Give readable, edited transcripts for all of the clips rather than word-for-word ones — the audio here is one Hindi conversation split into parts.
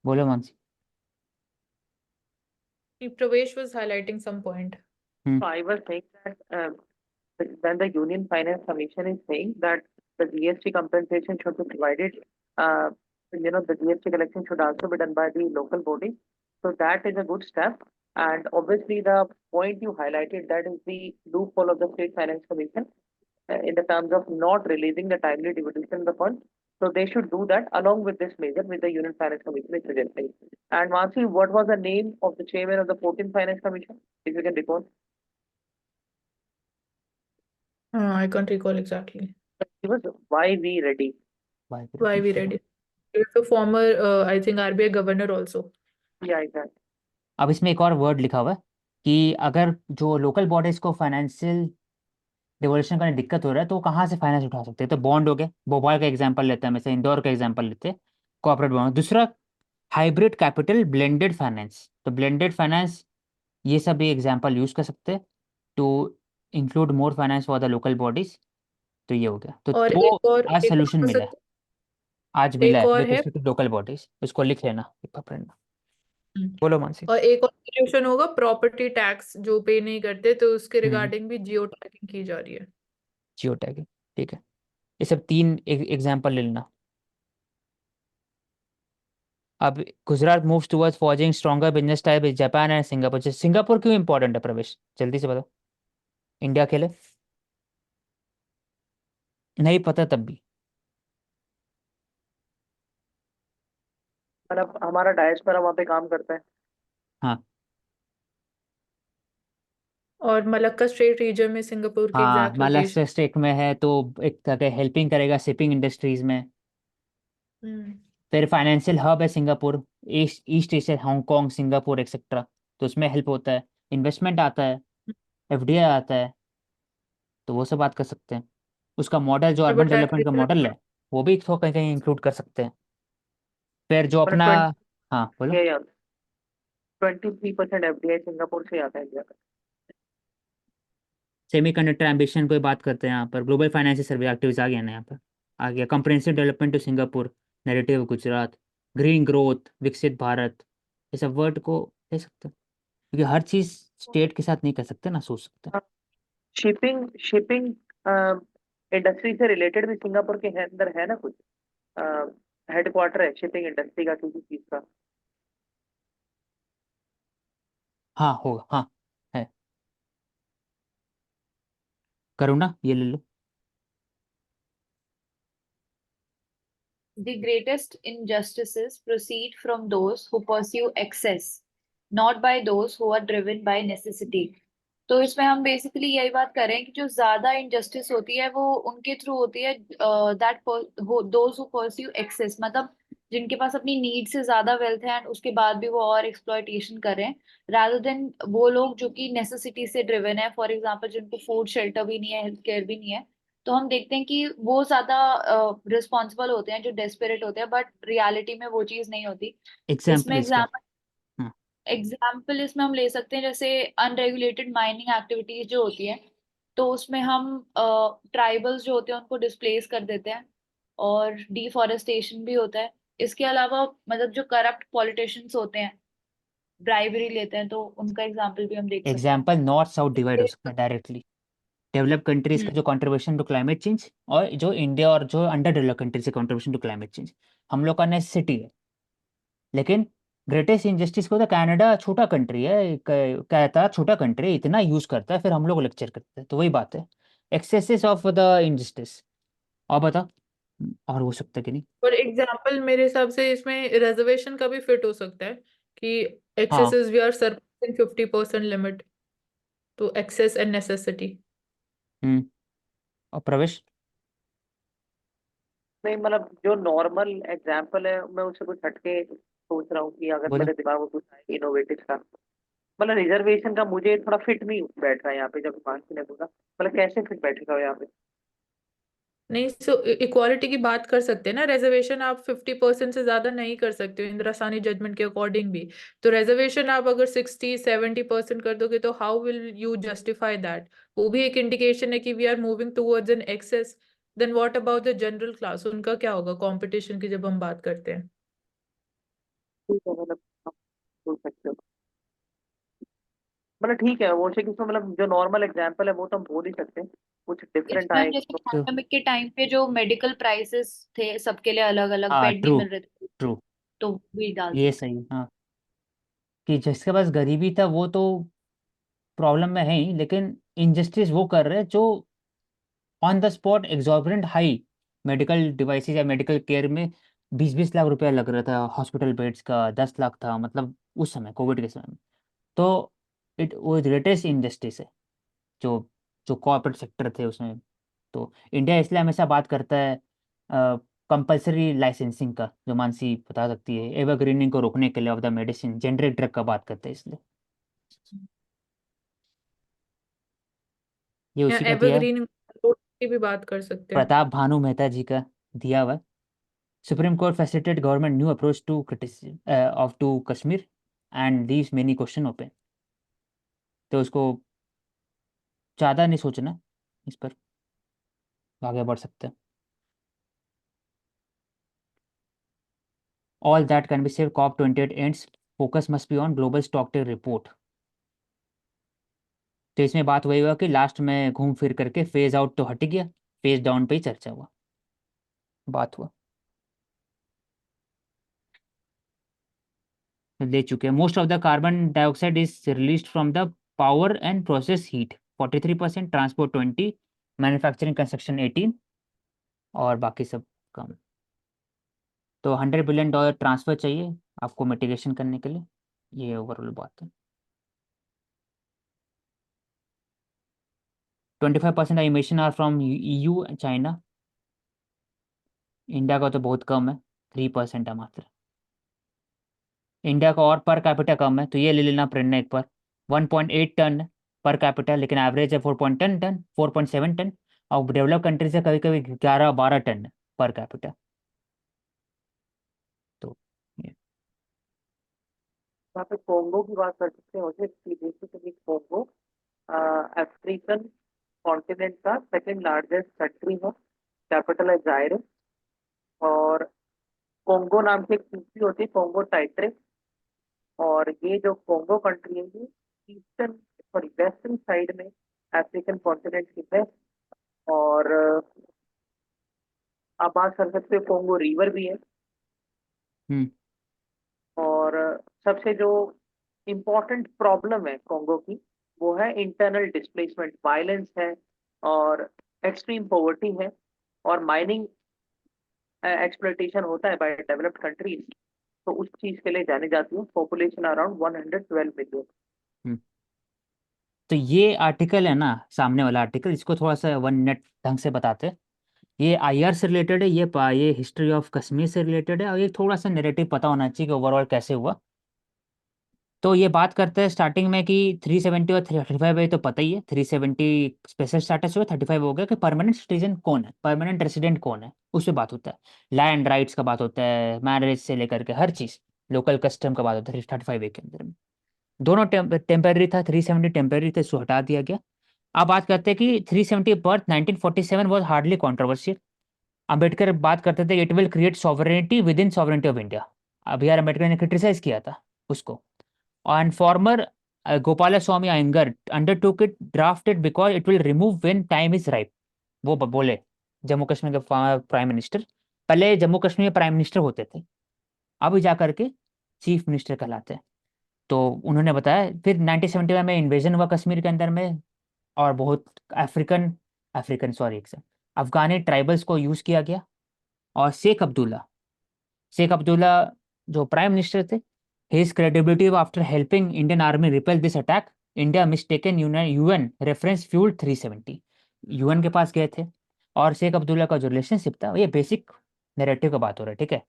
बोलो Mansi. Pravesh was highlighting some point. Hmm. I was saying that when the Union Finance Commission is saying that the GST compensation should be provided, uh, the GST collection should also be done by the local body. So that is a good step. And obviously, the point you highlighted, that is the loophole of the State Finance Commission in the terms of not releasing the timely devolution of the funds. So they should do that along with this measure, with the Union Finance Commission is suggesting. And Mansi, what was the name of the chairman of the 14th Finance Commission, if you can recall? I can't recall exactly. He was Why We Ready. Why we ready? He's the former, I think, RBI governor also. Yeah, exactly. अब इसमें एक और वर्ड लिखा हुआ है कि अगर जो लोकल बॉडीज को फाइनेंशियल डिवोल्यूशन करने दिक्कत हो रहा है तो वो कहाँ से फाइनेंस उठा सकते हैं। तो बॉन्ड हो गया, भोपाल का एग्जांपल लेते हैं, वैसे इंदौर का एग्जांपल लेते हैं, कॉर्पोरेट बॉन्ड। दूसरा हाइब्रिड कैपिटल, ब्लेंडेड फाइनेंस। तो ब्लेंडेड फाइनेंस, ये सब भी एग्जांपल यूज कर सकते हैं to include more finance for the local bodies. तो ये हो गया। तो और दो आज एक और सोल्यूशन हो मिला है, सकता आज मिला एक है और विद है। Respect to local bodies. इसको लिख लेना, एक बार पढ़ना। बोलो मानसी। और एक और सोल्यूशन होगा, प्रॉपर्टी टैक्स जो पे नहीं करते तो उसके रिगार्डिंग भी जियो टैगिंग की जा रही है। जियो टैगिंग, ठीक है। ये सब तीन एग्जांपल ले लेना। अब Gujarat moves towards forging stronger business type with Japan and Singapore. Singapore क्यों इंपॉर्टेंट है प्रवेश, जल्दी से बताओ। इंडिया के लिए नहीं पता तब भी। मतलब हमारा डायस्पोरा वहाँ पे काम करता है। हाँ और मलक्का स्ट्रेट रीजन में सिंगापुर की हाँ, एग्जैक्ट लोकेशन। महाराष्ट्र स्टेट में है तो एक तरह के हेल्पिंग करेगा शिपिंग इंडस्ट्रीज में। फिर फाइनेंशियल हब है Singapore, east east Asia, Hong Kong, Singapore etcetera. तो उसमें हेल्प होता है, इन्वेस्टमेंट आता है, एफडीआई आता है। तो वो सब बात कर सकते हैं। उसका मॉडल जो और वो अर्बन डेवलपमेंट का मॉडल टैक्स है वो भी इसको कहीं कहीं इंक्लूड कर सकते हैं। फिर जो मतलब अपना, 20 हाँ बोलो। या 23% FDI सिंगापुर से आता है इंडिया का। सेमीकंडक्टर एम्बिशन कोई बात करते हैं यहाँ पर, ग्लोबल फाइनेंशियल सर्वे एक्टिविटीज आ गया ना यहाँ पर। आ गया comprehensive development to Singapore, narrative Gujarat, green growth, विकसित भारत। ये सब वर्ड को ले सकते हैं क्योंकि हर चीज स्टेट के साथ नहीं कर सकते ना, सोच सकते हैं। शिपिंग शिपिंग इंडस्ट्री से रिलेटेड भी सिंगापुर के अंदर है ना कुछ, हेडक्वार्टर है शिपिंग इंडस्ट्री का किसी चीज का। हाँ होगा, हाँ है। करुणा ये ले लो। The greatest injustices proceed from those who pursue excess, not by those who are driven by necessity. तो इसमें हम बेसिकली यही बात कर रहे हैं कि जो ज्यादा इंजस्टिस होती है वो उनके थ्रू होती है, that those who pursue access, मतलब जिनके पास अपनी नीड से ज्यादा वेल्थ है एंड उसके बाद भी वो और एक्सप्लॉयटेशन कर रहे हैं, रादर देन वो लोग जो कि नेसेसिटी से ड्रिवन है। फॉर एग्जांपल जिनको फूड शेल्टर भी नहीं है, हेल्थ केयर भी नहीं है, तो हम देखते हैं कि वो ज्यादा रिस्पॉन्सिबल होते हैं जो डेस्परेट होते हैं, बट रियलिटी में वो चीज नहीं होती। एग्जाम्पल इसमें इसका। हाँ। एग्जाम्पल इसमें हम ले सकते हैं जैसे अनरेगुलेटेड माइनिंग एक्टिविटीज जो होती है, तो उसमें हम ट्राइबल्स जो होते हैं उनको डिस्प्लेस कर देते हैं, और डिफॉरेस्टेशन भी होता है। इसके अलावा मतलब जो करप्ट पॉलिटिशियंस होते हैं, ब्राइबरी लेते हैं, तो उनका एग्जाम्पल भी हम देख सकते हैं। एग्जाम्पल नॉर्थ साउथ डिवाइड हो सकता है डायरेक्टली। डेवलप कंट्रीज का हम्म। जो कंट्रीब्यूशन टू क्लाइमेट चेंज और जो इंडिया और जो अंडर डेवलप कंट्रीज का कंट्रीब्यूशन टू क्लाइमेट चेंज। हम लोग का नेसेसिटी है, लेकिन ग्रेटेस्ट इनजस्टिस को तो कनाडा छोटा कंट्री है, कहता है छोटा कंट्री है, इतना यूज करता है, फिर हम लोग लेक्चर करते हैं। तो वही बात है, एक्सेसेस ऑफ द इनजस्टिस। और बता, और हो सकता है कि नहीं। और एग्जाम्पल मेरे हिसाब से इसमें रिजर्वेशन का भी फिट हो सकता है कि हाँ। Excess we are surpassing 50% limit, तो एक्सेस एंड नेसेसिटी। और प्रवेश। नहीं मतलब जो नॉर्मल एग्जाम्पल है मैं उससे कुछ हटके सोच रहा हूँ कि अगर बोलो। मेरे दिमाग में कुछ इनोवेटिव का, मतलब रिजर्वेशन का मुझे थोड़ा फिट नहीं बैठ रहा है यहाँ पे जब मानसी ने बोला। मतलब कैसे फिट बैठेगा यहाँ पे? नहीं, सो इक्वालिटी की बात कर सकते हैं ना। रिजर्वेशन आप 50% से ज्यादा नहीं कर सकते हो इंदिरासानी जजमेंट के अकॉर्डिंग भी। तो रिजर्वेशन आप अगर 60-70% कर दोगे तो how will you justify that? वो भी एक इंडिकेशन है कि we are moving towards an excess. Then what about the general class, उनका क्या होगा कंपटीशन की जब हम बात करते हैं? ठीक है, मतलब आप बोल सकते हो, मतलब ठीक है वो से किसमें, मतलब जो नॉर्मल एग्जांपल है वो तो हम बोल ही सकते हैं, कुछ डिफरेंट इसमें हम आए जैसे तो। तो पैंडेमिक के टाइम पे जो मेडिकल प्राइसेस थे सबके लिए अलग अलग हाँ, बेड नहीं ट्रू मिल रहे थे, ट्रू, तो भी डाल ये सकते। सही, हाँ, कि जिसके पास गरीबी था वो तो प्रॉब्लम में है ही, लेकिन इनजस्टिस वो कर रहे हैं जो on the spot exorbitant high medical devices या मेडिकल केयर में 20-20 लाख रुपया लग रहा था, हॉस्पिटल बेड्स का 10 लाख था, मतलब उस समय कोविड के समय में। तो इट वो ग्रेटेस्ट इनजस्टिस है जो जो कॉर्पोरेट सेक्टर थे उसमें। तो इंडिया इसलिए हमेशा बात करता है कंपलसरी लाइसेंसिंग का, जो मानसी बता सकती है, एवरग्रीनिंग को रोकने के लिए of the medicine, generic drug का बात करते हैं इसलिए। ये या उसी का दिया है, एवरग्रीन की भी बात कर सकते हैं। प्रताप भानु मेहता जी का दिया हुआ। Supreme court facilitate government new approach to of to Kashmir and leaves many question open. तो उसको ज़्यादा नहीं सोचना इस पर, आगे बढ़ सकते हैं। All that can be save COP28 ends, focus must be on global stocktake report. तो इसमें बात वही हुआ कि लास्ट में घूम फिर करके फेज आउट तो हट गया, फेज डाउन पे ही चर्चा हुआ, बात हुआ, ले चुके हैं। Most of the carbon dioxide is release from the power and process heat 43%, transport 20, manufacturing construction 18, और बाकी सब कम। तो $100 बिलियन ट्रांसफर चाहिए आपको मिटिगेशन करने के लिए, ये ओवरऑल बात है। 25% emission are from EU, China. India का तो बहुत कम है, 3% है मात्र। इंडिया का और पर कैपिटा कम है, तो ये ले लेना प्रेरणा एक बार। 1.8 टन पर कैपिटा, लेकिन एवरेज है 4.10 टन, 4.7 टन। और डेवलप कंट्री से कभी कभी 11-12 टन पर कैपिटा। तो ये यहाँ पे कोंगो की बात कर सकते हैं, मुझे बेसिकली कोंगो अफ्रीकन कॉन्टिनेंट का सेकंड लार्जेस्ट कंट्री है, कैपिटल है जायरे। और कोंगो नाम की एक सिटी होती है, कोंगो टाइट्रे। और ये जो कोंगो कंट्री है ये ईस्टर्न, सॉरी वेस्टर्न साइड में अफ्रीकन कॉन्टिनेंट की है। और आप बात कर सकते हो कोंगो रिवर भी है। हम्म और सबसे जो इम्पोर्टेंट प्रॉब्लम है कोंगो की वो है इंटरनल डिस्प्लेसमेंट, वायलेंस है, और एक्सट्रीम पॉवर्टी है, और माइनिंग एक्सप्लोइटेशन होता है बाय डेवलप्ड कंट्रीज। तो उस चीज के लिए जानी जाती है। Population around 112 million. हम्म। तो ये आर्टिकल है ना, सामने वाला आर्टिकल, इसको थोड़ा सा वन मिनट ढंग से बताते हैं। ये IR से रिलेटेड है, ये हिस्ट्री ऑफ कश्मीर से रिलेटेड है, और ये थोड़ा सा नैरेटिव पता होना चाहिए कि ओवरऑल कैसे हुआ। तो ये बात करते हैं स्टार्टिंग में कि 370 और 35 है, तो पता ही है। 370 स्पेशल स्टेटस हुआ, 35 हो गया कि परमानेंट सिटीजन कौन है, परमानेंट रेसिडेंट कौन है, उस पर बात होता है। लैंड राइट्स का बात होता है, मैरिज से लेकर के हर चीज़, लोकल कस्टम का बात होता है 35 के अंदर में। दोनों टेम्पररी था, 370 टेम्पररी थे, इसको हटा दिया गया। अब बात करते हैं कि 370 birth 1947 was hardly controversial. Ambedkar बात करते थे it will create sovereignty with in sovereignty of India. अब यार अम्बेडकर ने क्रिटिसाइज किया था उसको। And former Gopala Swamy Iyengar undertook it, drafted because it will remove when time is ripe। वो बोले जम्मू कश्मीर के प्राइम मिनिस्टर, पहले जम्मू कश्मीर में प्राइम मिनिस्टर होते थे, अब जा करके चीफ मिनिस्टर कहलाते हैं। तो उन्होंने बताया फिर 1971 में इन्वेजन हुआ कश्मीर के अंदर में, और बहुत अफ्रीकन अफ्रीकन सॉरी अफगानी ट्राइबल्स को यूज़ किया गया। और शेख अब्दुल्ला जो प्राइम मिनिस्टर थे, his credibility after helping Indian army repel this attack, India mistaken UN reference fueled 370। UN के पास गए थे। और शेख अब्दुल्ला का जो रिलेशनशिप था, ये बेसिक नैरेटिव का बात हो रहा है, ठीक है।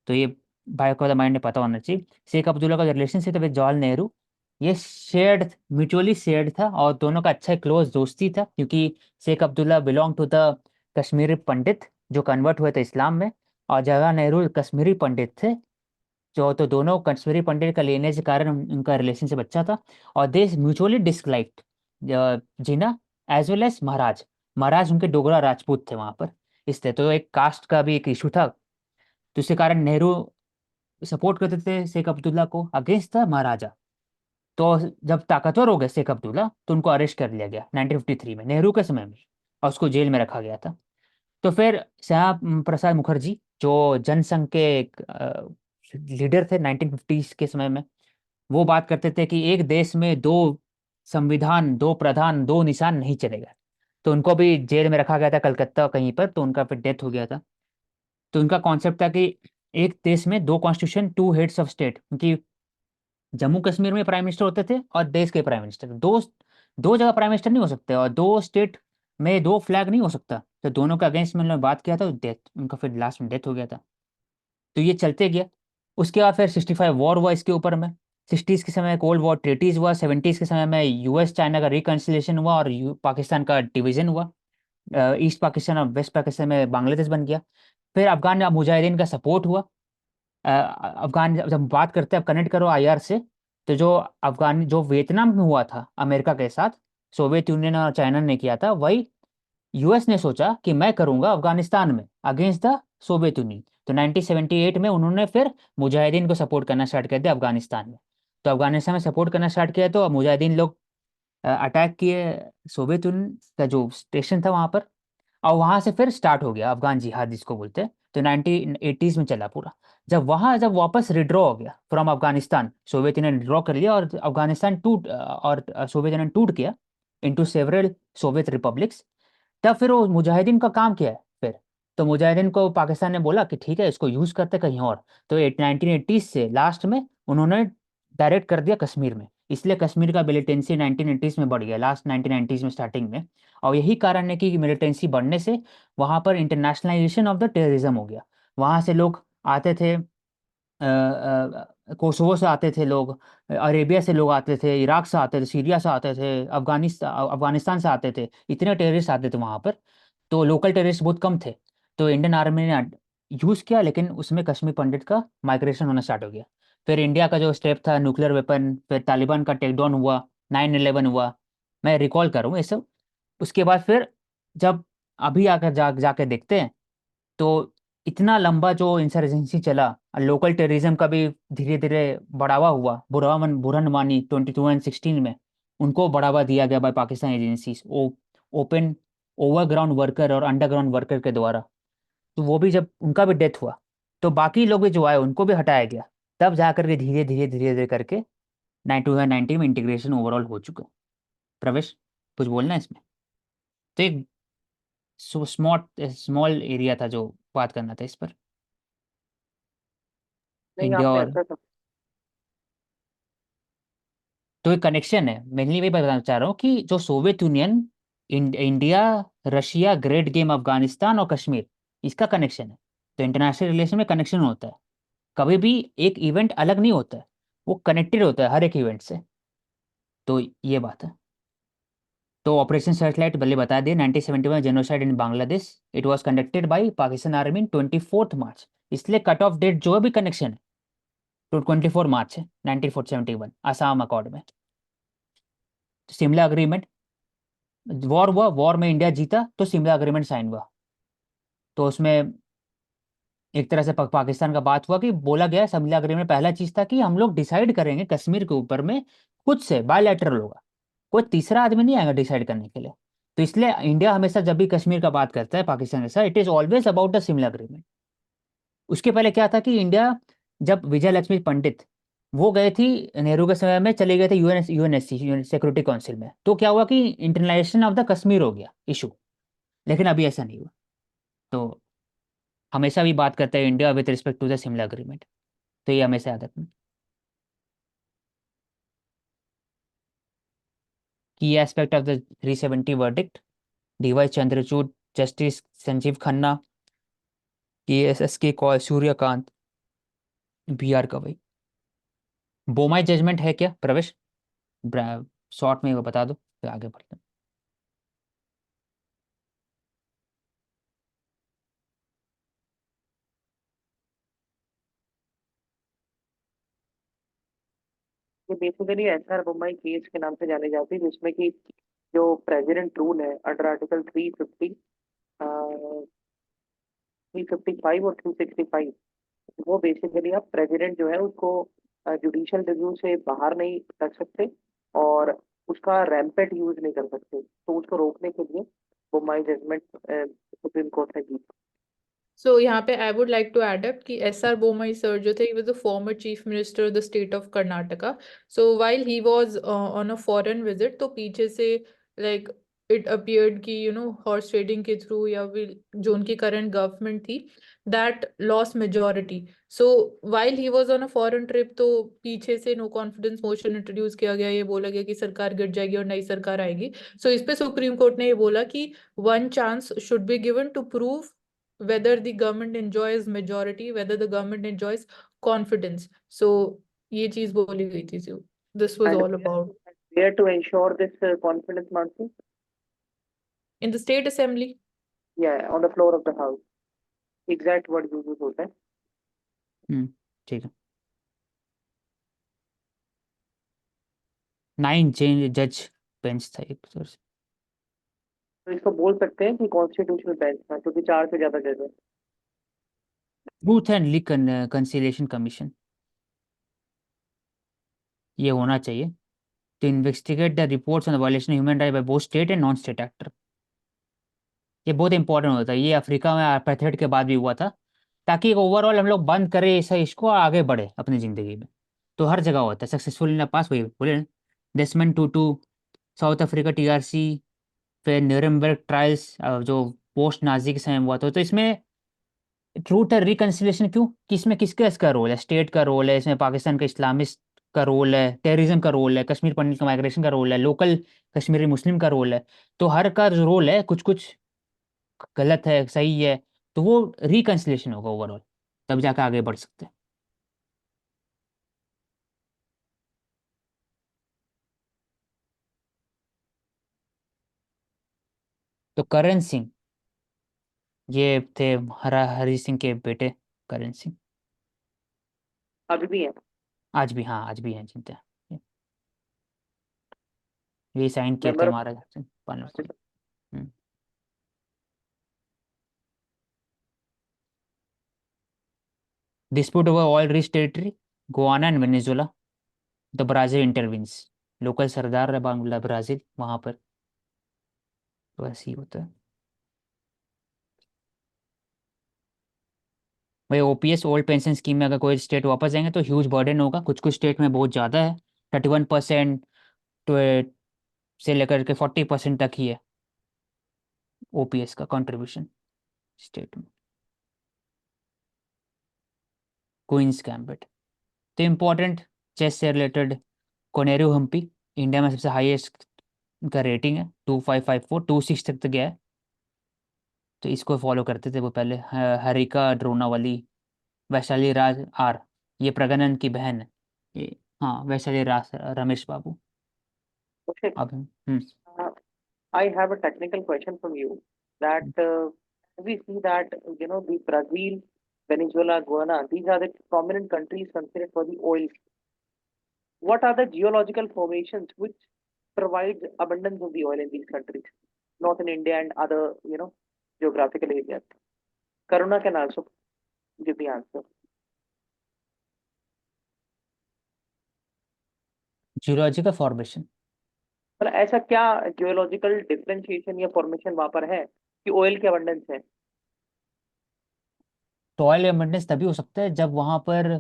तो ये भाई को माइंड में पता होना चाहिए। शेख अब्दुल्ला का जो रिलेशनशिप था विद जवाहरलाल नेहरू, ये शेयर्ड, म्यूचुअली शेयर्ड था, और दोनों का अच्छा क्लोज दोस्ती था, क्योंकि Sheikh Abdullah belong to the Kashmiri Pandit जो कन्वर्ट हुए थे इस्लाम में, और जवाहरलाल नेहरू कश्मीरी पंडित थे, जो तो दोनों कश्मीरी पंडित का लेने के कारण उनका रिलेशनशिप अच्छा था। और दे म्यूचुअली डिसलाइक्ड जिना एज वेल एज महाराज। महाराज उनके डोगरा राजपूत थे वहां पर, इसलिए तो एक कास्ट का भी एक इशू था। तो इसी कारण नेहरू सपोर्ट करते थे शेख अब्दुल्ला को अगेंस्ट द महाराजा। तो जब ताकतवर हो गए शेख अब्दुल्ला तो उनको अरेस्ट कर लिया गया 1953 में, नेहरू के समय में, और उसको जेल में रखा गया था। तो फिर श्यामा प्रसाद मुखर्जी जो जनसंघ के एक लीडर थे 1950s के समय में, वो बात करते थे कि एक देश में दो संविधान, दो प्रधान, दो निशान नहीं चलेगा। तो उनको भी जेल में रखा गया था कलकत्ता कहीं पर, तो उनका फिर डेथ हो गया था। तो उनका कॉन्सेप्ट था कि एक देश में दो constitution, two heads of state, क्योंकि जम्मू कश्मीर में प्राइम मिनिस्टर होते थे और देश के प्राइम मिनिस्टर, दो दो जगह प्राइम मिनिस्टर नहीं हो सकते, और दो स्टेट में दो फ्लैग नहीं हो सकता। तो दोनों के अगेंस्ट में उन्होंने बात किया था, डेथ उनका फिर लास्ट में डेथ हो गया था। तो ये चलते गया। उसके बाद फिर 65 वॉर हुआ इसके ऊपर में। 60s के समय कोल्ड वॉर ट्रीटीज हुआ, 70s के समय में यूएस चाइना का रिकन्सिलेशन हुआ और पाकिस्तान का डिवीजन हुआ। ईस्ट पाकिस्तान और वेस्ट पाकिस्तान में बांग्लादेश बन गया। फिर अफगान मुजाहिदीन का सपोर्ट हुआ। अफगान, जब बात करते हैं, अब कनेक्ट करो आईआर से, तो जो अफगान जो वियतनाम में हुआ था अमेरिका के साथ, सोवियत यूनियन और चाइना ने किया था, वही यूएस ने सोचा कि मैं करूंगा अफगानिस्तान में अगेंस्ट द सोवियत यूनियन। तो 1978 में उन्होंने फिर मुजाहिदीन को सपोर्ट करना स्टार्ट कर दिया अफगानिस्तान में। तो अफगानिस्तान में सपोर्ट करना स्टार्ट किया तो मुजाहिदीन लोग अटैक किए सोवियत यूनियन का जो स्टेशन था वहां पर, और वहां से फिर स्टार्ट हो गया अफगान जिहाद जिसको बोलते हैं। तो 1980s में चला पूरा। जब वापस रिड्रॉ हो गया from Afghanistan, Soviet union redraw कर लिया और अफगानिस्तान टूट और सोवियत यूनियन टूट गया इनटू सेवरल सोवियत रिपब्लिक्स। तब फिर वो मुजाहिदीन का काम किया है फिर। तो मुजाहिदीन को पाकिस्तान ने बोला कि ठीक है, इसको यूज करते कहीं और। तो 1980s से लास्ट में उन्होंने डायरेक्ट कर दिया कश्मीर में, इसलिए कश्मीर का मिलिटेंसी 1980s में बढ़ गया, लास्ट 1990s में स्टार्टिंग में। और यही कारण है कि मिलिटेंसी बढ़ने से वहां पर इंटरनेशनलाइजेशन ऑफ द टेररिज्म हो गया। वहां से लोग आते थे, कोसोवो से आते थे लोग, अरेबिया से लोग आते थे, इराक से आते थे, सीरिया से आते थे, अफगानिस्तान से आते थे, इतने टेररिस्ट आते थे वहां पर। तो लोकल टेररिस्ट बहुत कम थे। तो इंडियन आर्मी ने यूज किया, लेकिन उसमें कश्मीर पंडित का माइग्रेशन होना स्टार्ट हो गया। फिर इंडिया का जो स्टेप था न्यूक्लियर वेपन, फिर तालिबान का टेकडाउन हुआ, 9/11 हुआ, मैं रिकॉल कर रहा हूँ ये सब। उसके बाद फिर जब अभी आकर जाके देखते हैं, तो इतना लंबा जो इंसर्जेंसी चला, लोकल टेररिज्म का भी धीरे धीरे बढ़ावा हुआ। बुरहन वानी 2016 में उनको बढ़ावा दिया गया by Pakistan agencies, open overground worker और अंडरग्राउंड वर्कर के द्वारा। तो वो भी जब उनका भी डेथ हुआ, तो बाकी लोग भी जो आए उनको भी हटाया गया। तब जा करके धीरे धीरे धीरे धीरे करके 2019 में इंटीग्रेशन ओवरऑल हो चुका। प्रवेश, कुछ बोलना है इसमें? तो एक स्मॉल एरिया था जो बात करना था इस पर, नहीं, इंडिया आपने और। अच्छा सब। तो एक कनेक्शन है, मेनली वही बताना चाह रहा हूँ कि जो Soviet union, India, Russia, great game Afghanistan और कश्मीर, इसका कनेक्शन है। तो इंटरनेशनल रिलेशन में कनेक्शन होता है, कभी भी एक इवेंट अलग नहीं होता है, वो कनेक्टेड होता है हर एक इवेंट से। तो ये बात है। तो ऑपरेशन सर्चलाइट पहले बता दिए, 1971 genocide in Bangladesh, it was conducted by Pakistan army इन 24 मार्च। इसलिए कट ऑफ डेट जो भी कनेक्शन है तो 24 मार्च है 1971 आसाम अकॉर्ड में। शिमला अग्रीमेंट, वॉर हुआ, वॉर में इंडिया जीता तो शिमला अग्रीमेंट साइन हुआ। तो उसमें एक तरह से पाकिस्तान का बात हुआ कि बोला गया शिमला अग्रीमेंट पहला चीज था कि हम लोग डिसाइड करेंगे कश्मीर के ऊपर में, खुद से बायलैटरल होगा, कोई तीसरा आदमी नहीं आएगा डिसाइड करने के लिए। तो इसलिए इंडिया हमेशा जब भी कश्मीर का बात करता है पाकिस्तान के साथ, it is always about the Shimla agreement. उसके पहले क्या था कि इंडिया, जब विजय लक्ष्मी पंडित वो गए थी नेहरू के समय में, चले गए थे यूएनएससी सिक्योरिटी काउंसिल में, तो क्या हुआ कि इंटरनेशनल ऑफ द कश्मीर हो गया इशू। लेकिन अभी ऐसा नहीं हुआ। तो हमेशा भी बात करते हैं India with respect to the Shimla agreement. तो ये हमेशा याद रखना। Key aspect of the 370 verdict, D Y Chandrachud, justice Sanjiv Khanna, K Kaul, Suryakant, B R Gavai. Bommai judgment है क्या प्रवेश? शॉर्ट में वो बता दो फिर आगे बढ़ते हैं। ये बेसिकली एसआर बोम्मई केस के नाम से जाने जाती है, जिसमें कि जो प्रेसिडेंट रूल है अंडर आर्टिकल 350, 355 और 365, वो बेसिकली आप प्रेसिडेंट जो है उसको जुडिशियल रिव्यू से बाहर नहीं कर सकते और उसका रैम्पेट यूज नहीं कर सकते, तो उसको रोकने के लिए वो माई जजमेंट सुप्रीम कोर्ट ने दी। So यहाँ पे I would like to add up कि SR Bommai sir जो थे, he was the former chief minister of the state of Karnataka. So while he was on a foreign visit, तो पीछे से like it appeared कि horse trading के through या फिर जो उनकी current government थी, that lost majority. So while he was on a foreign trip, तो पीछे से no confidence motion introduce किया गया, ये बोला गया कि सरकार गिर जाएगी और नई सरकार आएगी. So इस पे सुप्रीम कोर्ट ने ये बोला कि one chance should be given to prove whether the government enjoys majority, whether the government enjoys confidence. So ये चीज बोली गई थी. So this was And all about where to ensure this confidence, Mansi? in the state assembly. Yeah, on the floor of the house. Exact word use होता है। ठीक है। 9 जज बेंच था एक तरह से। तो इसको बोल सकते हैं कि कॉन्स्टिट्यूशनल बेंच था क्योंकि 4 से ज्यादा जज है। ट्रूथ एंड कंसिलिएशन कमीशन ये होना चाहिए to investigate the reports on the violation of human rights by both state and non state actor. ये बहुत इंपॉर्टेंट होता है, ये अफ्रीका में अपार्थाइड के बाद भी हुआ था, ताकि ओवरऑल हम लोग बंद करें ऐसा इसको और आगे बढ़े अपनी जिंदगी में। तो हर जगह होता है सक्सेसफुल इन पास, वही बोले डेसमंड टूटू, साउथ अफ्रीका टीआरसी, फिर न्यूरमबर्ग ट्रायल्स जो पोस्ट नाजी के समय हुआ था। तो इसमें ट्रूथ और रिकंसिलिएशन क्यों, कि इसमें किसका इसका रोल है, स्टेट का रोल है इसमें, पाकिस्तान का इस्लामिस्ट का रोल है, टेररिज्म का रोल है, कश्मीर पंडित का माइग्रेशन का रोल है, लोकल कश्मीरी मुस्लिम का रोल है। तो हर का जो रोल है कुछ कुछ गलत है सही है, तो वो रिकंसिलिएशन होगा ओवरऑल, तब जाकर आगे बढ़ सकते हैं। तो करण सिंह ये थे हरी सिंह के बेटे, करण सिंह अभी भी है। आज भी, हाँ आज भी हैं जिनते हैं, ये साइन किए थे मेंबर हमारा पार्लियामेंट को। Dispute over oil rich territory, Guyana and Venezuela, the Brazil intervenes. Local सरदार है बांग्ला ब्राजील वहां पर, तो ऐसे ही होता है भाई। ओपीएस ओल्ड पेंशन स्कीम में अगर कोई स्टेट वापस जाएंगे तो ह्यूज बर्डन होगा, कुछ कुछ स्टेट में बहुत ज़्यादा है, 31% तो से लेकर के 40% तक ही है ओपीएस का कंट्रीब्यूशन स्टेट में। क्वींस गैम्बिट तो इम्पोर्टेंट चेस से रिलेटेड, कोनेरू हम्पी इंडिया में सबसे हाईएस्ट का रेटिंग है 2554, 26 तक गया है। तो इसको फॉलो करते थे वो पहले, हरिका ड्रोनावली, वैशाली राज आर, ये प्रगनन की बहन है ये, हाँ वैशाली राज रमेश बाबू। Okay. अब Uh, I have a technical question from you that we see that the Brazil, Venezuela, Guyana, these are the prominent countries considered for the oil. What are the geological formations which provide abundance of the oil in these countries, not in India and other geographical areas? Karuna can also give the answer. Geological formation. पर ऐसा क्या जियोलॉजिकल डिफरेंशिएशन या फॉर्मेशन वहां पर है कि ऑयल के abundance है? तो ऑयल एबंडेंस तभी हो सकता है जब वहां पर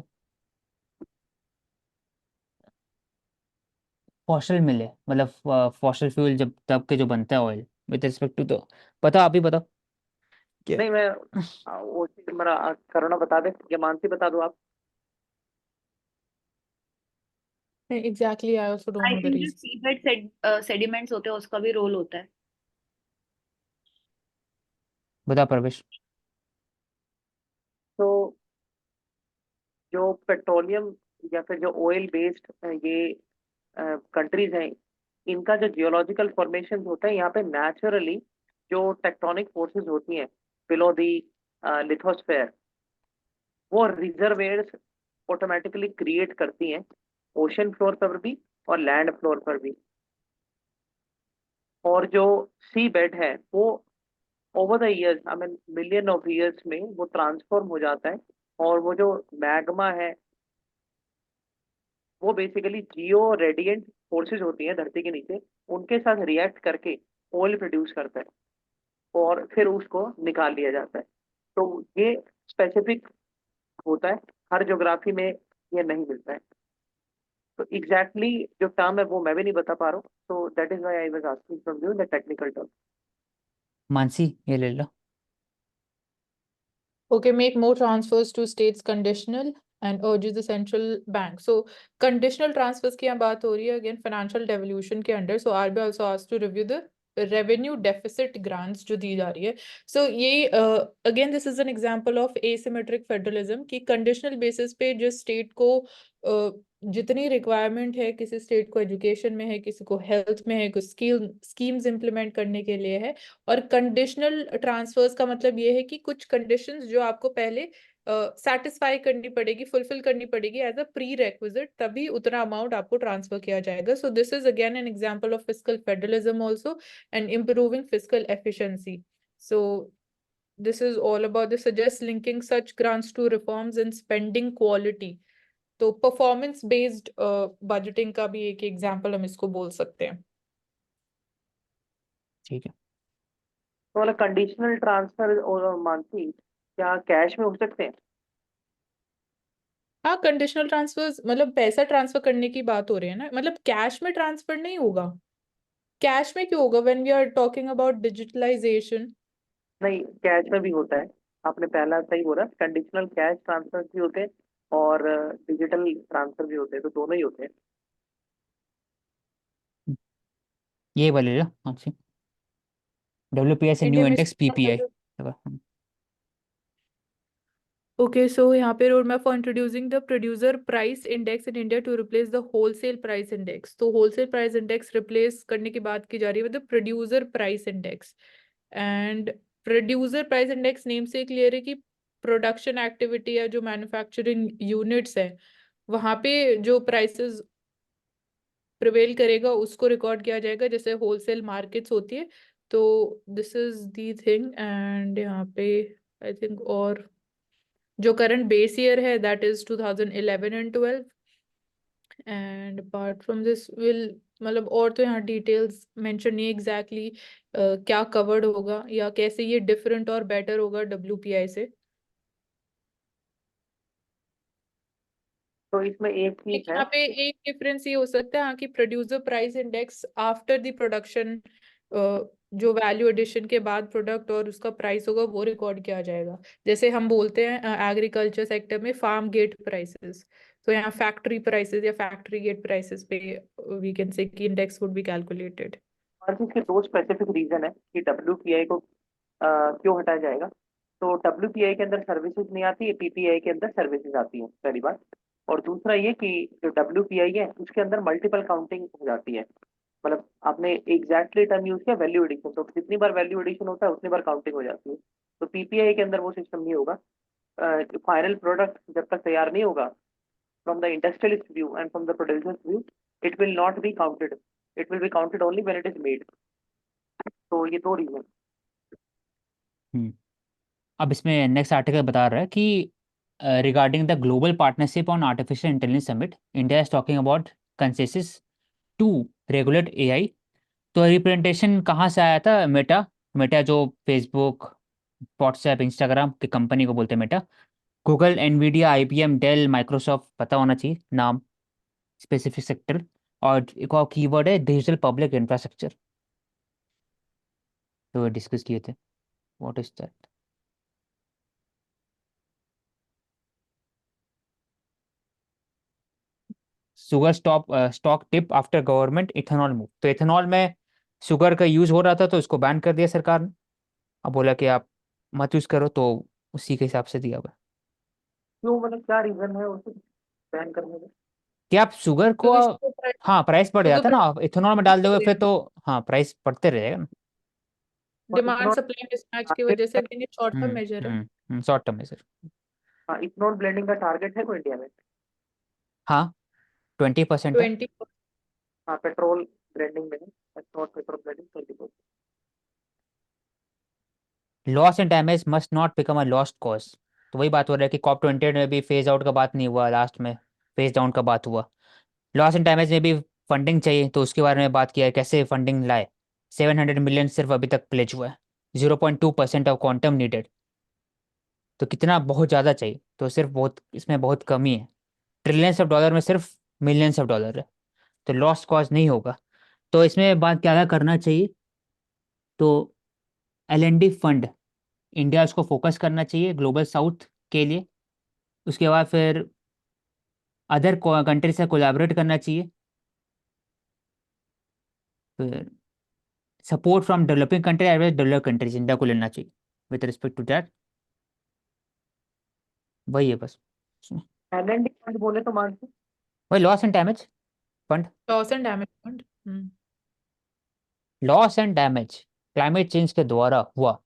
फॉसिल मिले, मतलब फॉसिल फ्यूल जब तब के जो बनता है ऑयल विद रिस्पेक्ट टू, तो पता आप ही बताओ क्या। नहीं, मैं वो चीज मेरा करुणा बता दे या मानसी बता दो आप। Exactly, I also don't I know the think जो reason. सीबेड सेडिमेंट्स होते हैं उसका भी रोल होता है। बता प्रवेश। तो जो पेट्रोलियम या फिर जो ऑयल बेस्ड ये कंट्रीज हैं, इनका जो जियोलॉजिकल फॉर्मेशन होता है यहाँ पे नेचुरली जो टेक्टोनिक फोर्सेस होती हैं बिलो दी लिथोस्फेयर, वो रिजर्वेयर्स ऑटोमेटिकली क्रिएट करती हैं ओशन फ्लोर पर भी और लैंड फ्लोर पर भी। और जो सी बेड है वो over the years, I mean million of years में वो ट्रांसफॉर्म हो जाता है और वो जो मैग्मा है वो बेसिकली जियो रेडिएंट फोर्सेस होती हैं धरती के नीचे, उनके साथ रिएक्ट करके ऑयल प्रोड्यूस करता है और फिर उसको निकाल लिया जाता है। तो ये स्पेसिफिक होता है, हर ज्योग्राफी में ये नहीं मिलता है। तो एग्जैक्टली जो टर्म है वो मैं भी नहीं बता पा रहा हूँ, तो that is why I was asking from you the technical term. Mansi ये ले लो। Okay, make more transfers to states conditional and urges the central bank. So conditional transfers की यहाँ बात हो रही है again financial devolution के under. So RBI also asked to review the revenue deficit grants जो दी जा रही है. So ये again this is an example of asymmetric federalism कि conditional basis पे जिस state को जितनी रिक्वायरमेंट है, किसी स्टेट को एजुकेशन में है, किसी को हेल्थ में है, कुछ स्कीम्स इम्प्लीमेंट करने के लिए है। और कंडीशनल ट्रांसफर्स का मतलब ये है कि कुछ कंडीशंस जो आपको पहले सेटिस्फाई करनी पड़ेगी, फुलफिल करनी पड़ेगी एज अ प्री रेक्विजिट, तभी उतना अमाउंट आपको ट्रांसफर किया जाएगा। So this is again an example of fiscal federalism also and improving fiscal efficiency. So this is all about this suggests linking such grants to reforms in spending quality. तो परफॉर्मेंस बेस्ड बजटिंग का भी एक एग्जांपल हम इसको बोल सकते हैं। ठीक है। तो मतलब कंडीशनल ट्रांसफर और मानसी क्या कैश में हो सकते हैं? हाँ, कंडीशनल ट्रांसफर्स मतलब पैसा ट्रांसफर करने की बात हो रही है ना, मतलब कैश में ट्रांसफर नहीं होगा। कैश में क्यों होगा when we are talking about digitalization? नहीं, कैश में भी होता है। आपने पहला सही बोला, कंडीशनल कैश ट्रांसफर भी होते हैं और डिजिटल ट्रांसफर भी होते हैं, तो दोनों ही होते हैं। ये वाले ले लो मानसी। WPI से न्यू इंडिया में इंडेक्स PPI। ओके, सो यहाँ पे road map for introducing the producer price index in India to replace the wholesale price index. तो होलसेल प्राइस इंडेक्स रिप्लेस करने की बात की जा रही है with the producer price index. And producer price index name से क्लियर है कि प्रोडक्शन एक्टिविटी या जो मैन्युफैक्चरिंग यूनिट्स है वहां पे जो प्राइसेस प्रिवेल करेगा उसको रिकॉर्ड किया जाएगा, जैसे होलसेल मार्केट्स होती है। तो this is the thing. And यहाँ पे आई थिंक और जो करंट बेस ईयर है that is 2011 and 12। And apart from this will मतलब और तो यहाँ डिटेल्स मेंशन नहीं एग्जैक्टली क्या कवर्ड होगा या कैसे ये डिफरेंट और बेटर होगा WPI से। तो इसमें एक चीज एक है। यहाँ पे एक डिफरेंस ये हो सकता है हाँ कि producer price index after the production जो वैल्यू एडिशन के बाद प्रोडक्ट और उसका प्राइस होगा वो रिकॉर्ड किया जाएगा। जैसे हम बोलते हैं एग्रीकल्चर सेक्टर में फार्म गेट प्राइसेस, तो यहाँ फैक्ट्री प्राइसेस या फैक्ट्री गेट प्राइसेस पे वी कैन से कि इंडेक्स वुड बी कैलकुलेटेड। और इसके दो स्पेसिफिक रीजन है कि WPI को क्यों हटाया जाएगा। तो WPI के अंदर सर्विसेज नहीं आती है, PPI के अंदर सर्विसेज आती है, पहली बात। और दूसरा ये कि जो WPI है उसके अंदर मल्टीपल काउंटिंग हो जाती है। मतलब आपने एग्जैक्टली टर्म यूज किया वैल्यू एडिशन, तो जितनी बार वैल्यू एडिशन होता है उतनी बार काउंटिंग हो जाती है। तो PPI के अंदर वो सिस्टम नहीं होगा। फाइनल प्रोडक्ट जब तक तैयार नहीं होगा, from the industrialist view and from the producer's view, it will not be counted. It will be counted only when it is made. तो ये दो रीजन। अब इसमें नेक्स्ट आर्टिकल बता रहा है कि regarding the global partnership on artificial intelligence summit, India is talking about consensus to regulate AI। तो रिप्रेजेंटेशन कहाँ से आया था? मेटा। मेटा जो फेसबुक, व्हाट्सएप, इंस्टाग्राम की कंपनी को बोलते हैं Meta. Google, Nvidia, IBM, Dell, Microsoft, पता होना चाहिए नाम, स्पेसिफिक सेक्टर। और एक और कीवर्ड है डिजिटल पब्लिक इंफ्रास्ट्रक्चर, तो डिस्कस किए थे। What is that? Sugar stock tip after government ethanol move. तो इथेनॉल में शुगर का यूज हो रहा था तो इसको बैन कर दिया सरकार ने। अब बोला कि आप मत यूज करो, तो उसी के हिसाब से दिया हुआ है क्यों, मतलब क्या रीजन है उसे बैन करने का? कि आप शुगर को, क्योंकि हाँ प्राइस बढ़ शुगर जाता है ना, आप इथेनॉल में डाल दोगे फिर तो हाँ प्राइस बढ़ते रहेगा ना। और डिमांड इथेनॉल, सप्लाई मिसमैच की वजह से again ये शॉर्ट टर्म मेजर है। शॉर्ट टर्म में सर। हाँ, इथेनॉल ब्लेंडिंग का टारगेट है कोई इंडिया में? हाँ 20% है। 20। हाँ, पेट्रोल ब्लेंडिंग में है, ethanol petrol blending 20%। Loss and damage must not become a lost cause. तो वही बात हो रहा है कि COP28 में भी फेज आउट का बात नहीं हुआ, लास्ट में फेज डाउन का बात हुआ। लॉस एंड डैमेज में भी फंडिंग चाहिए, तो उसके बारे में बात किया है कैसे फंडिंग लाए। 700 मिलियन सिर्फ अभी तक प्लेज हुआ है, 0.2% ऑफ क्वांटम नीडेड। तो कितना बहुत ज़्यादा चाहिए, तो सिर्फ बहुत इसमें बहुत कमी है। ट्रिलियंस ऑफ डॉलर में सिर्फ मिलियंस ऑफ डॉलर है, तो लॉस कॉज नहीं होगा। तो इसमें बात क्या क्या करना चाहिए, तो L&D फंड, इंडिया उसको फोकस करना चाहिए ग्लोबल साउथ के लिए। उसके बाद फिर अदर कंट्री से कोलैबोरेट करना चाहिए। फिर support from developing country as well develop countries, India को लेना चाहिए विद रिस्पेक्ट टू दैट। वही है बस उसमें। L&D फंड बोले तो मानते वही loss and damage fund. Loss and damage fund. Loss and damage climate change के द्वारा हुआ,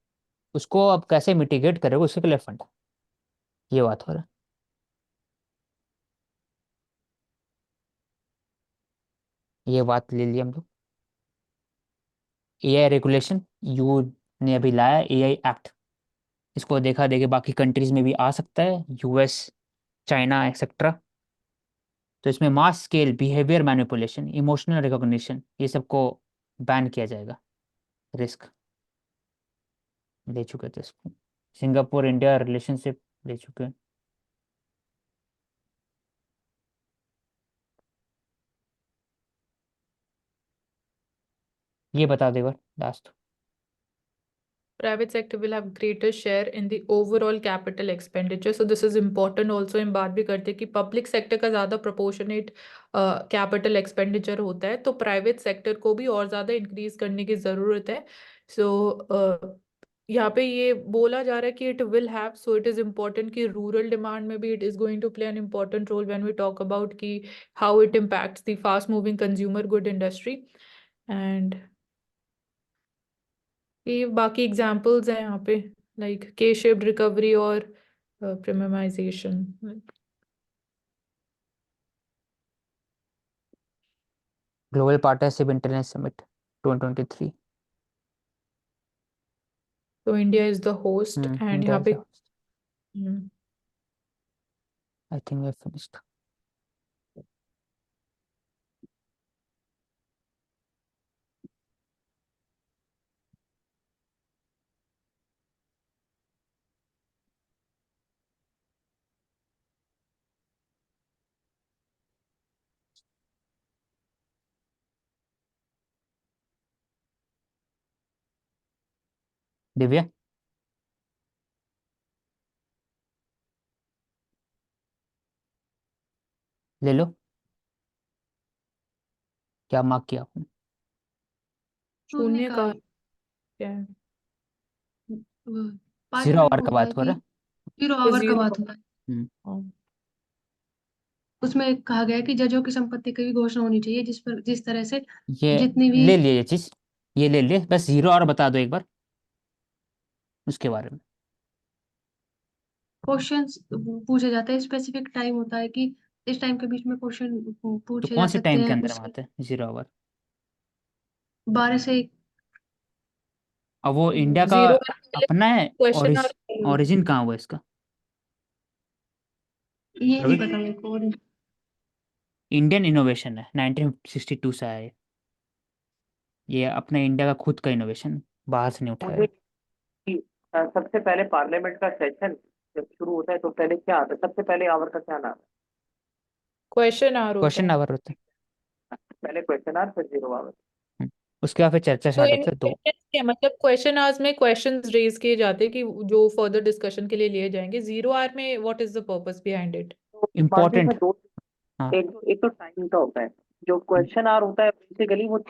उसको अब कैसे मिटिगेट करेगा, उसके लिए फंड। ये बात हो रहा है। ये बात ले लिया हम लोग। AI रेगुलेशन, यू ने अभी लाया AI एक्ट। इसको देखा देखे बाकी कंट्रीज में भी आ सकता है, US, चाइना एक्सेट्रा। तो इसमें mass scale behaviour manipulation, emotional recognition, ये सबको बैन किया जाएगा। रिस्क ले चुके थे इसको, सिंगापुर इंडिया रिलेशनशिप ले चुके हैं। ये बता दे last. Private sector will have greater share in the overall capital expenditure. So this is important also। इन बात भी करते हैं कि पब्लिक सेक्टर का ज़्यादा प्रोपोर्शनेट कैपिटल एक्सपेंडिचर होता है, तो प्राइवेट सेक्टर को भी और ज़्यादा इंक्रीज करने की ज़रूरत है। सो यहाँ पे ये बोला जा रहा है कि it will have, so it is important कि रूरल डिमांड में भी it is going to play an important role when we talk about कि how it impacts the fast moving consumer good industry. And ये बाकी एग्जांपल्स हैं यहाँ पे, लाइक के शेप्ड रिकवरी और premiumisation. Global partnership internet summit 2023। तो India is the host and India यहाँ पे I think we finished. Divya ले लो, क्या मार्क किया आपने? शून्य का क्या है? 0 5 पॉइंट आवर का बोला है बात हो कि रहा है। 0 आवर का जीरो। बात हुआ है। हम्म, उसमें कहा गया है कि जजों की संपत्ति की भी घोषणा होनी चाहिए, जिस तरह से ये जितनी भी ले लिए ये चीज, ये ले लिए, बस 0 आवर बता दो एक बार उसके बारे में। क्वेश्चंस पूछे जाते हैं, स्पेसिफिक टाइम होता है कि इस टाइम के बीच में क्वेश्चन तो पूछे कौन जा से सकते टाइम के हैं। अंदर हम उससे आते हैं 0 आवर? 12 से अब वो इंडिया का जीरो अपना है, क्वेश्चन और ओरिजिन कहाँ हुआ इसका? ये नहीं रवि, पता मेरे को। इंडियन इनोवेशन है, 1962 से आया है। ये अपने इंडिया का खुद का इनोवेशन, बाहर से नहीं उठाया मुझे है। कि सबसे पहले पार्लियामेंट का सेशन जब शुरू होता है तो पहले क्या आता है, सबसे पहले आवर का क्या नाम क्वेश्चन आवर होता क्वेश्चन है। आवर होता है। है? पहले क्वेश्चन आवर फिर 0 आवर। हम्म, उसके बाद फिर चर्चा तो स्टार्ट इन होता है दो। questions क्या मतलब, क्वेश्चन आवर्स में क्वेश्चंस रेज किए जाते हैं कि जो फर्दर डिस्कशन के लिए लिए जाएंगे। जीरो आवर में what is the purpose behind it? तो मानसिक इम्पोर्टेंट। में दो, हाँ। एक तो टाइम का होता है। जो क्वेश्चन आवर होता है बेसिकली वो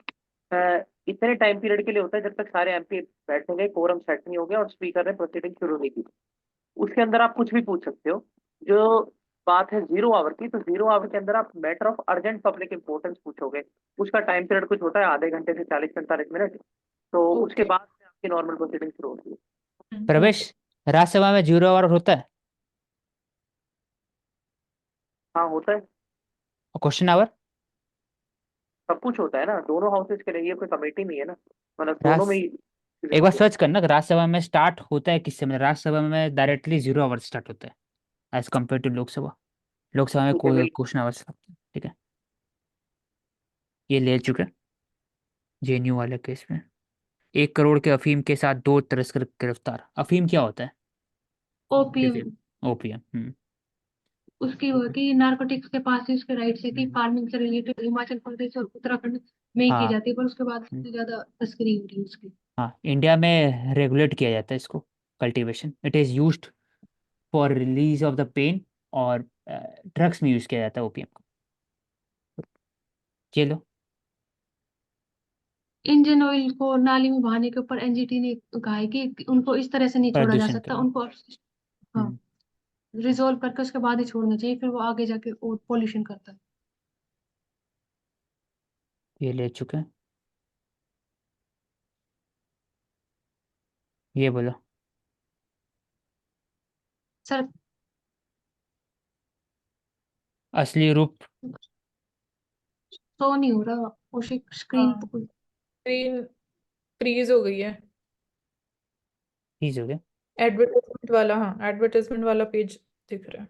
इतने टाइम पीरियड के लिए होता है जब तक सारे एमपी बैठेंगे, कोरम सेट नहीं हो गया और स्पीकर ने प्रोसीडिंग शुरू नहीं की। उसके अंदर आप कुछ भी पूछ सकते हो। जो बात है 0 आवर की, तो 0 आवर के अंदर आप matter of urgent public importance पूछोगे। उसका टाइम पीरियड कुछ होता है आधे घंटे से 40-45 मिनट। तो उसके ओके। बाद से आपकी नॉर्मल प्रोसीडिंग शुरू होती है। प्रवेश, राज्यसभा में 0 आवर होता है हाँ होता है, और क्वेश्चन आवर? सब कुछ होता है ना, दोनों हाउसेज के लिए। ये कोई कमेटी नहीं है ना, मतलब दोनों में राज ही। एक बार सर्च करना कि राज्यसभा में स्टार्ट होता है किससे, मतलब राज्यसभा में डायरेक्टली 0 आवर स्टार्ट होता है as compare to Lok Sabha. Lok Sabha में ठीक है, कोई मिल क्वेश्चन आवर्स लगते हैं। ठीक है, ये ले चुके हैं जेएनयू वाले केस में। 1 करोड़ के अफीम के साथ 2 तस्कर गिरफ्तार। अफीम क्या होता है? ओपीएम। ओपीएम। उसकी वो है कि नारकोटिक्स के पास ही उसके राइट है कि हम्म। फार्मिंग से रिलेटेड हिमाचल प्रदेश और उत्तराखंड में ही की हाँ। जाती है, पर उसके बाद हम्म। सबसे ज्यादा तस्करी हो रही है उसकी। हाँ, इंडिया में रेगुलेट किया जाता है इसको, cultivation. It is used for release of the pain, और ड्रग्स में यूज़ किया जाता है ओपीएम को। चलो। इंजन ऑयल को नाली में बहाने के ऊपर एनजीटी ने कहा है कि उनको इस तरह से नहीं छोड़ा जा प्रदूषण के सकता, लिए। उनको हाँ हम्म। रिजोल्व करके उसके बाद ही छोड़ना चाहिए, फिर वो आगे जाके और पॉल्यूशन करता है। ये ले चुके हैं। ये बोलो। सर असली रूप। शो नहीं हो रहा उसी स्क्रीन हाँ, पर। स्क्रीन फ्रीज हो गई है। चीज हो गया। एडवर्टाइजमेंट वाला, हाँ एडवर्टाइजमेंट वाला पेज दिख रहा है।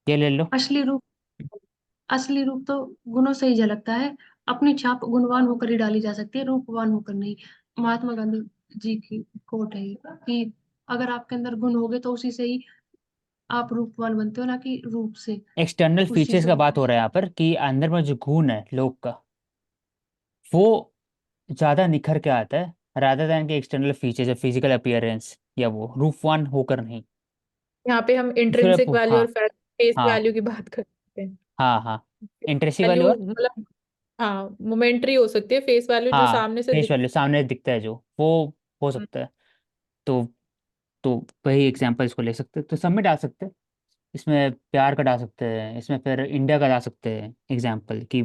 ये ले लो। असली रूप, असली रूप तो गुणों से ही झलकता है। अपनी छाप गुणवान होकर ही डाली जा सकती है, रूपवान होकर नहीं। महात्मा गांधी जी की कोट है ये, कि अगर आपके अंदर गुण होगे तो उसी से ही आप रूपवान बनते हो, ना कि रूप से। एक्सटर्नल उस चीज फीचर्स को का बात दिखाने हो रहा से। है यहाँ पर, कि अंदर में जो गुण है लोग का, वो ज्यादा निखर के आता है रादर देन के एक्सटर्नल फीचर्स, फिजिकल अपीयरेंस, या वो रूपवान होकर नहीं। यहाँ पे हम फिर इंट्रिंसिक वैल्यू हाँ। और फेस हाँ। वैल्यू की बात कर सकते हैं। हाँ। हाँ, इंटरेस्टिंग वाली। वैल्यू और मतलब हाँ मोमेंट्री हो सकती है, फेस वैल्यू जो हाँ, सामने से फेस दिख। वैल्यू सामने दिखता है जो, वो हो सकता है। तो तो वही एग्जांपल इसको ले सकते हैं, तो सब में डाल सकते हैं। इसमें प्यार का डाल सकते हैं, इसमें फिर इंडिया का डाल सकते हैं एग्जांपल, कि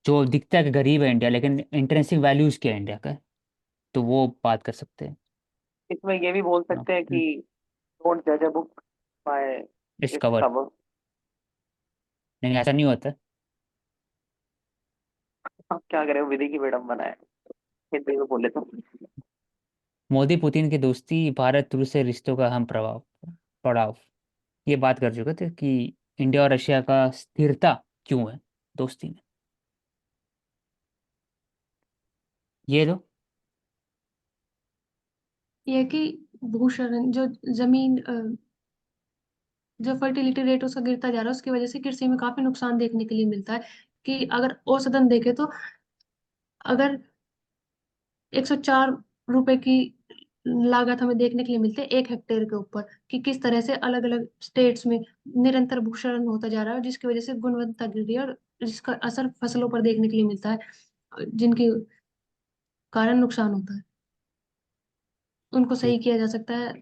जो दिखता है कि गरीब है इंडिया, लेकिन इंटरेंसिक वैल्यूज क्या है इंडिया का, तो वो बात कर सकते हैं। इसमें ये भी बोल सकते हैं कि डोंट जज a book by it's its cover. Cover. नहीं, ऐसा नहीं होता। अब क्या करें, वो विधि की विडम्बना है, हिंदी में बोले तो। मोदी पुतिन की दोस्ती, भारत रूस से रिश्तों का हम प्रभाव पड़ाव, ये बात कर चुके थे कि इंडिया और रशिया का स्थिरता क्यों है दोस्ती में। ये लो। ये है कि भूशरण जो जमीन जो फर्टिलिटी रेट उसका गिरता जा रहा है, उसकी वजह से कृषि में काफी नुकसान देखने के लिए मिलता है। कि अगर औसतन देखे तो अगर 104 रुपए की लागत हमें देखने के लिए मिलती है 1 हेक्टेयर के ऊपर, कि किस तरह से अलग अलग स्टेट्स में निरंतर भूक्षरण होता जा रहा है, जिसकी वजह से गुणवत्ता गिर रही है, और जिसका असर फसलों पर देखने के लिए मिलता है, जिनके कारण नुकसान होता है। उनको सही ठीक। किया जा सकता है।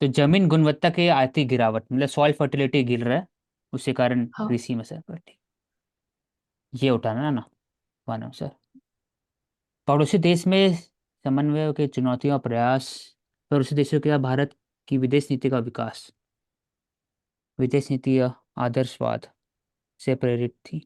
तो जमीन गुणवत्ता के आर्थिक गिरावट, मतलब सॉइल फर्टिलिटी गिर रहा है, उसी कारण हाँ। कृषि में सर ठीक। ये उठाना ना मानव सर। पड़ोसी देश में समन्वय के चुनौतियां और प्रयास। पड़ोसी देशों के साथ भारत की विदेश नीति का विकास। विदेश नीति आदर्शवाद से प्रेरित थी।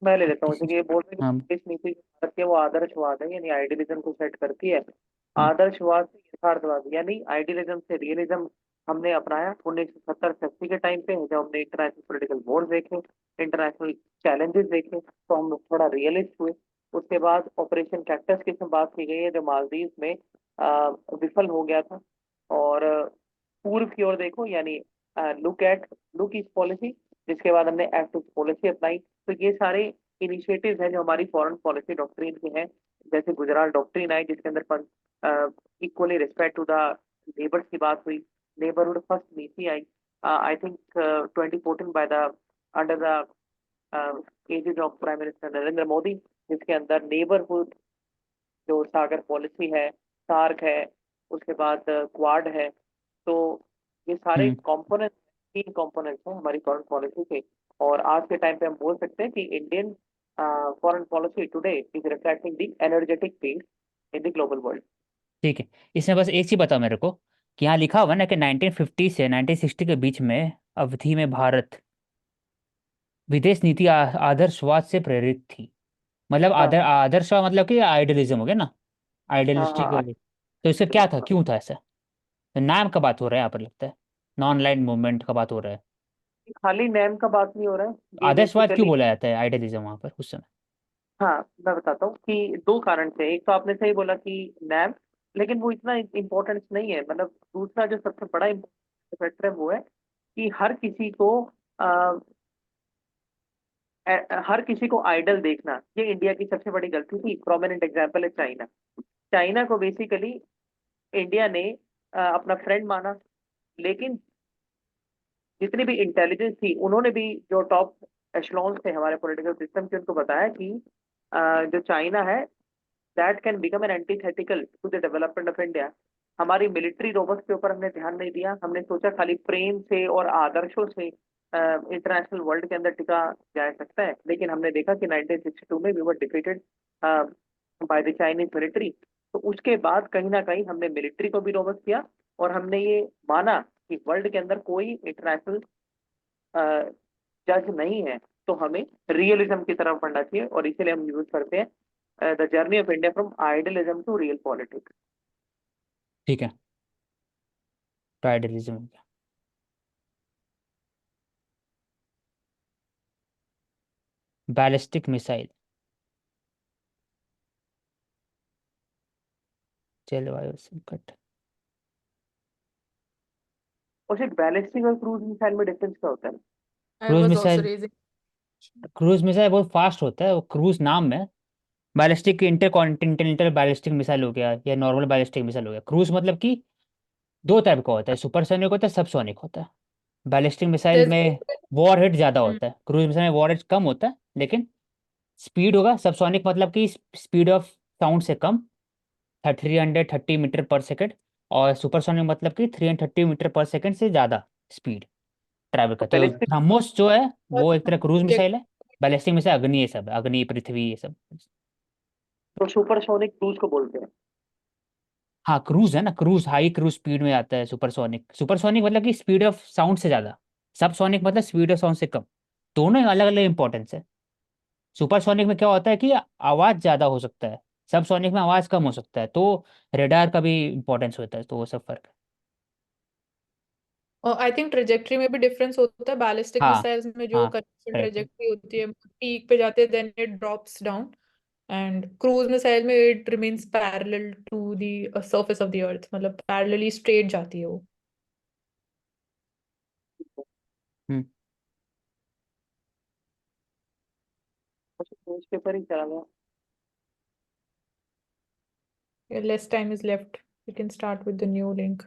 मैं ले लेता हूँ, इक्कीस। क्योंकि ये बोल रहे हैं हाँ। कि इस नीति जो भारत की है वो आदर्शवाद है, यानी आइडियलिज्म को सेट करती है। हम्म। आदर्शवाद से यथार्थवाद, यानी आइडियलिज्म से रियलिज्म हमने अपनाया 1970-80 के टाइम पे, जब हमने इंटरनेशनल पॉलिटिकल वॉर देखे, इंटरनेशनल चैलेंजेस देखे, तो हम लोग थोड़ा रियलिस्ट हुए। उसके बाद ऑपरेशन कैक्टस की इसमें बात की गई है, जो मालदीव में विफल हो गया था। और पूर्व की ओर देखो, यानी लुक ईस्ट पॉलिसी, जिसके बाद हमने एक्ट ईस्ट पॉलिसी अपनाई। तो ये सारे इनिशिएटिव्स हैं जो हमारी फॉरेन पॉलिसी डॉक्ट्रिन के हैं। जैसे गुजरात डॉक्ट्रिन आई, जिसके अंदर equally respect to the neighbours की बात हुई। नेबरहुड फर्स्ट नीति आई, I think 2014 by the under the aegis of prime minister Narendra Modi, जिसके अंदर नेबरहुड जो सागर पॉलिसी है, सार्क है, उसके बाद क्वाड है। तो ये सारे हम्म। कंपोनेंट्स, 3 कंपोनेंट्स हैं हमारी फॉरेन पॉलिसी के। और आज के टाइम पे हम बोल सकते हैं कि Indian foreign policy today is reflecting the energetic pace in the global world. ठीक है। इसमें बस एक चीज बताओ मेरे को, कि यहाँ लिखा हुआ है ना कि 1950 से 1960 के बीच में अवधि में भारत विदेश नीति आदर्शवाद से प्रेरित थी। मतलब हाँ आदर्शवाद मतलब कि आइडियलिज्म हो गया ना, हाँ आइडियलिस्टिक। हाँ तो इसका क्या था, हाँ। क्यों था ऐसा? तो नाम का बात हो रहा है यहाँ पर लगता है, नॉन लाइन मूवमेंट का बात हो रहा है। खाली नेम का बात नहीं हो रहा है ये आदर्शवाद क्यों बेसिकली। बोला जाता है आइडियलिज्म वहाँ पर उस समय? हाँ मैं बताता हूँ कि दो कारण थे। एक तो आपने सही बोला कि नेम, लेकिन वो इतना इम्पोर्टेंस नहीं है। मतलब दूसरा जो सबसे बड़ा फैक्टर है वो है कि हर किसी को आइडल देखना, ये इंडिया की सबसे बड़ी गलती थी। प्रोमिनेंट एग्जाम्पल है चाइना। चाइना को बेसिकली इंडिया ने अपना फ्रेंड माना, लेकिन जितनी भी इंटेलिजेंस थी उन्होंने भी, जो टॉप एशलॉन्स थे हमारे पॉलिटिकल सिस्टम के, उनको बताया कि जो चाइना है that can become an antithetical to the development of India. हमारी मिलिट्री रोबस के ऊपर हमने ध्यान नहीं दिया। हमने सोचा खाली प्रेम से और आदर्शों से इंटरनेशनल वर्ल्ड के अंदर टिका जा सकता है, लेकिन हमने देखा कि 1962 में we were defeated by the Chinese military. तो उसके बाद कहीं ना कहीं हमने मिलिट्री को भी रोबस किया, और हमने ये माना कि वर्ल्ड के अंदर कोई इंटरनेशनल जज नहीं है, तो हमें रियलिज्म की तरफ बढ़ना चाहिए। और इसीलिए हम यूज करते हैं the journey of India from idealism to real politics. ठीक है, तो आइडियलिज्म हो गया। बैलिस्टिक मिसाइल, जलवायु संकट। और सिर्फ बैलिस्टिक और क्रूज मिसाइल में डिफरेंस क्या होता है? I cruise was also missile, raising. Cruise missile बहुत फास्ट होता है, वो क्रूज नाम में। Ballistic inter continental ballistic missile हो गया या नॉर्मल बैलिस्टिक मिसाइल हो गया। क्रूज मतलब कि दो टाइप का होता है, सुपरसोनिक होता है, सबसोनिक होता है। बैलिस्टिक मिसाइल There's में वॉर हेड ज़्यादा Hmm. होता है, क्रूज मिसाइल में वॉर हेड कम होता है, लेकिन स्पीड होगा सबसोनिक मतलब कि स्पीड ऑफ साउंड से कम, 330 मीटर पर सेकेंड। और सुपरसोनिक मतलब कि 330 मीटर पर सेकेंड से ज़्यादा स्पीड ट्रैवल तो करता है। तो बैलिस्टिक, ब्रह्मोस जो है वो एक तरह क्रूज Project- मिसाइल है। बैलिस्टिक मिसाइल अग्नि, ये सब अग्नि, पृथ्वी, ये सब। तो सुपरसोनिक क्रूज को बोलते हैं। हाँ क्रूज है ना, क्रूज हाई क्रूज स्पीड में आता है। सुपरसोनिक, सुपरसोनिक मतलब कि स्पीड ऑफ साउंड से ज़्यादा। सबसोनिक मतलब स्पीड ऑफ साउंड से कम। दोनों अलग अलग इंपॉर्टेंस है। सुपरसोनिक में क्या होता है कि आवाज़ ज़्यादा हो सकता है, सबसोनिक में आवाज़ कम हो सकता है, तो रेडार का भी इंपॉर्टेंस होता है, तो वो सब फर्क है। और आई थिंक ट्रेजेक्ट्री में भी डिफरेंस होता है। बैलिस्टिक हाँ मिसाइल्स में जो हाँ, करेक्शन करेक्ट। ट्रेजेक्ट्री होती है, पीक पे जाते हैं, then it drops down. And cruise missile में it remains parallel to the surface of the earth, मतलब पैरेलली स्ट्रेट जाती है वो। हम्म। न्यूज पेपर ही चला गया। Less time is left. We can start with the new link.